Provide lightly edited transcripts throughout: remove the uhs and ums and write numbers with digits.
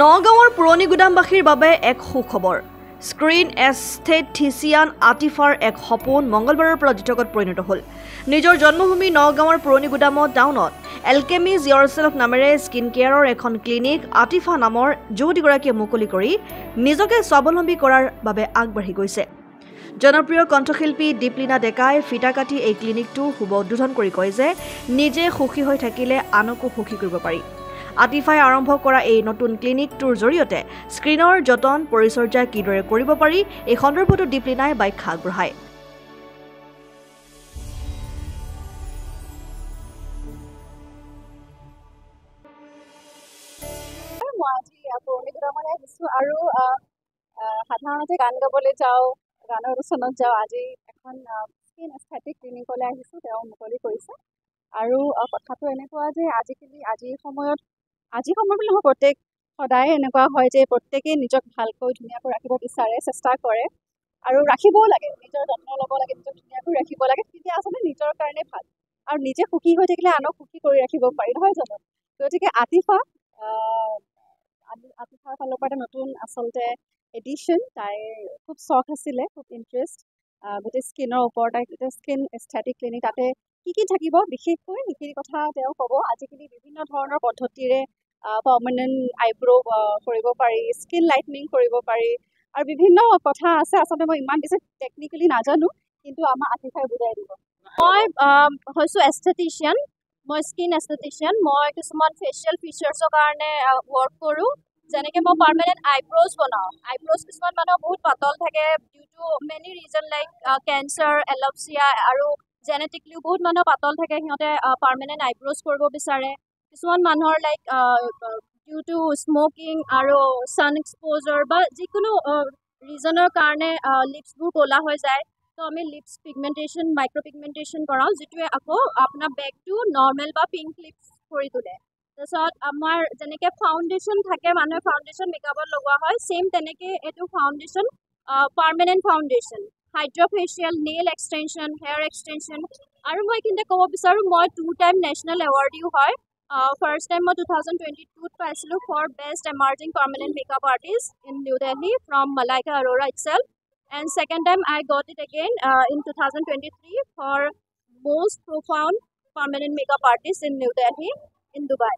নগাঁৱৰ পুৰণি গুদামবাসীৰ বাবে এক সুখবৰ। স্ক্ৰীন এস্থেথিচিয়ান আতিফাৰ এক সপোন মঙ্গলবাৰৰ পৰা দিঠকত পৰিণত হ'ল। নিজৰ জন্মভূমি নগাঁৱৰ পুৰণি গুদামত টাউনত এলকেমিজ ইয়ৰছেল্ফ নামেৰে স্কিন কেয়াৰৰ এখন ক্লিনিক আতিফা নামৰ যুৱতীগৰাকীয়ে মুকলি কৰি নিজকে স্বাৱলম্বী কৰাৰ বাবে আগবাঢ়ি গৈছে। জনপ্ৰিয় কণ্ঠশিল্পী দীপলিনা ডেকাই ফিটা কাটি এই ক্লিনিকটো শুভ উদ্বোধন কৰি কয় যে নিজে সুখী হৈ থাকিলে আনকো সুখী কৰিব পাৰি। আতিফাই আৰম্ভ কৰা এই নতুন ক্লিনিকটোৰ জৰিয়তে স্ক্ৰীনৰ যতন পৰিচৰ্যা কিদৰে কৰিব পাৰি এই সন্দৰ্ভতো দীপলিনাই ব্যাখ্যা আগবঢ়ায়। আৰু সাধাৰণতে গান গাবলৈ যাওঁ, গানৰ অনুষ্ঠানত যাওঁ। আজি এখন স্কিন এস্থেটিক ক্লিনিকলৈ আহিছোঁ, তেওঁ মুকলি কৰিছে। আৰু কথাটো এনেকুৱা যে আজিৰ সময়ত বুলি নহয়, সদায় এনেকুৱা হয় যে প্ৰত্যেকেই নিজক ভালকৈ ধুনীয়াকৈ ৰাখিব বিচাৰে, চেষ্টা কৰে আৰু ৰাখিবও লাগে, নিজৰ যত্ন ল'ব লাগে, নিজক ধুনীয়াকৈ ৰাখিব লাগে। তেতিয়া আচলতে নিজৰ কাৰণে ভাল আৰু নিজে সুখী হৈ থাকিলে আনক সুখী কৰি ৰাখিব পাৰি, নহয় জানো? গতিকে আতিফাৰ ফালৰ পৰা এটা নতুন আচলতে এডিশ্যন। তাইৰ খুব চখ আছিলে, খুব ইণ্টাৰেষ্ট গোটেই স্কিনৰ ওপৰত। তাই স্কিন এস্থেটিক ক্লিনিক, তাতে কি থাকিব বিশেষকৈ সেইখিনি কথা তেওঁ ক'ব। আজিকালি বিভিন্ন ধৰণৰ পদ্ধতিৰে পাৰ্মানেণ্ট আইব্ৰ' কৰিব পাৰি, স্কিন লাইটনিং কৰিব পাৰি আৰু বিভিন্ন কথা আছে। আচলতে মই ইমান বেছি টেকনিকেলি নাজানো, কিন্তু আমাৰ আতিফাই বুজাই দিব। মই হৈছোঁ এস্থেটিচিয়ান, মই স্কিন এস্থেটিচিয়ান। মই কিছুমান ফেচিয়েল ফিচাৰ্ছৰ কাৰণে ৱৰ্ক কৰোঁ। যেনেকৈ মই পাৰ্মানেণ্ট আইব্ৰ'জ বনাওঁ। আইব্ৰ'জ কিছুমান মানুহৰ বহুত পাতল থাকে due to many reason like cancer, alopecia আৰু জেনেটিকলিও বহুত মানুহৰ পাতল থাকে, সিহঁতে পাৰ্মানেণ্ট আইব্ৰ'জ কৰিব বিচাৰে। কিছুমান মানুহৰ লাইক ডিউ টু স্মকিং আৰু ছান এক্সপ'জাৰ বা যিকোনো ৰিজনৰ কাৰণে লিপছবোৰ ক'লা হৈ যায়। তো আমি লিপছ পিগমেণ্টেশ্যন, মাইক্ৰ' পিগমেণ্টেশ্যন কৰাওঁ, যিটোৱে আকৌ আপোনাৰ বেগটো নৰ্মেল বা পিংক লিপছ কৰি তোলে। তাৰপিছত আমাৰ যেনেকৈ ফাউণ্ডেশ্যন থাকে, মানুহে ফাউণ্ডেশ্যন মেকআপত লগোৱা হয়, ছেইম তেনেকৈ এইটো foundation permanent foundation, hydrafacial, nail extension, hair extension. আৰু মই এইখিনিতে ক'ব বিচাৰোঁ, মই 2 টাইম নেশ্যনেল এৱাৰ্ডিও হয়। ফাৰ্ষ্ট টাইম মই 2022 পাইছিলোঁ for best emerging permanent makeup artist in New Delhi from Malaika Arora itself. And second time I got it again in 2023 for most profound permanent makeup artist in New Delhi in Dubai.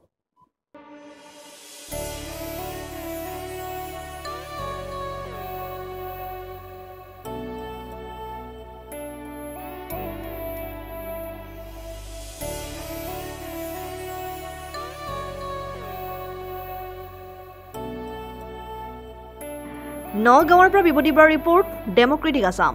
নগাঁৱৰ পৰা বিবদী বৰাৰ report, Democratic Assam.